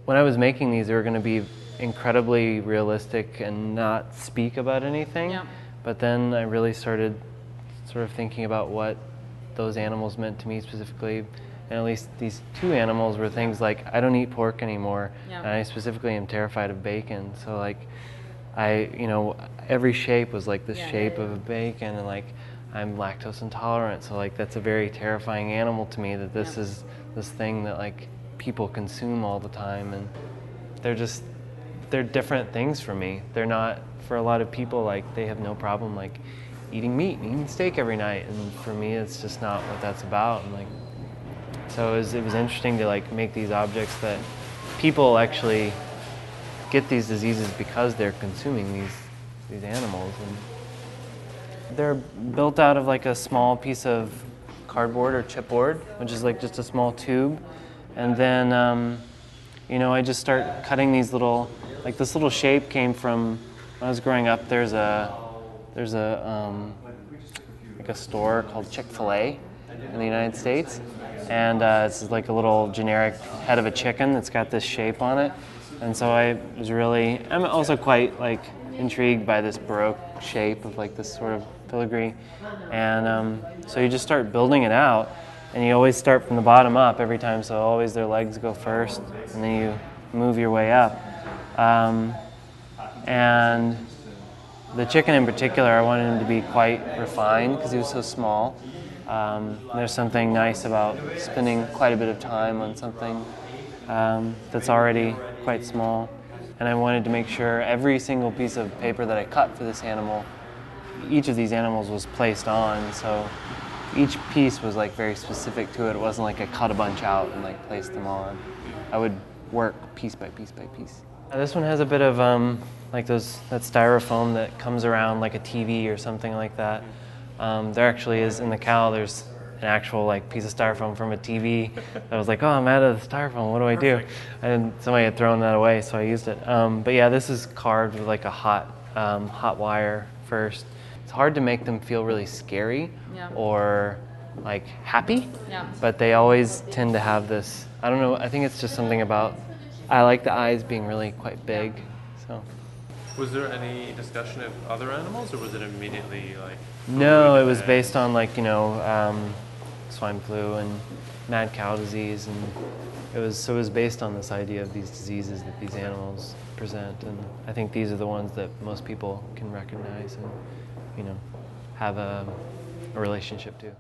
when I was making these, they were going to be incredibly realistic and not speak about anything. Yeah. But then I really started sort of thinking about what those animals meant to me specifically. And at least these two animals were things like, I don't eat pork anymore, Yeah. and I specifically am terrified of bacon. So like, every shape was like this shape of a bacon, and like, I'm lactose intolerant. So like, that's a very terrifying animal to me, that this is this thing that like people consume all the time, and they're different things for me. They're not, for a lot of people, like they have no problem like eating meat and eating steak every night, and for me it's just not what that's about. And like, so it was interesting to like make these objects that people actually get these diseases because they're consuming these animals. And they're built out of like a small piece of cardboard or chipboard, which is like just a small tube. And then I just start cutting these little, like this little shape came from, when I was growing up, there's a like a store called Chick-fil-A in the United States. And it's like a little generic head of a chicken that's got this shape on it. And so I'm also quite like intrigued by this Baroque shape of like this sort of filigree. And so you just start building it out, and you always start from the bottom up every time. So always their legs go first, and then you move your way up. And the chicken in particular, I wanted him to be quite refined because he was so small. There's something nice about spending quite a bit of time on something that's already quite small. And I wanted to make sure every single piece of paper that I cut for this animal, each of these animals was placed on, so each piece was like very specific to it. It wasn't like I cut a bunch out and like placed them on. I would work piece by piece by piece. This one has a bit of like that styrofoam that comes around like a TV or something like that. There actually is, in the cowl, there's an actual like piece of styrofoam from a TV. I was like, oh, I'm out of the styrofoam, what do I do? And somebody had thrown that away, so I used it. But yeah, this is carved with like a hot wire first. It's hard to make them feel really scary or like happy, but they always tend to have this, I don't know, I think it's just something about, I like the eyes being really quite big, so. Was there any discussion of other animals, or was it immediately like? No, it was based on like, swine flu and mad cow disease, and it was based on this idea of these diseases that these animals present, and I think these are the ones that most people can recognize and, have a relationship to.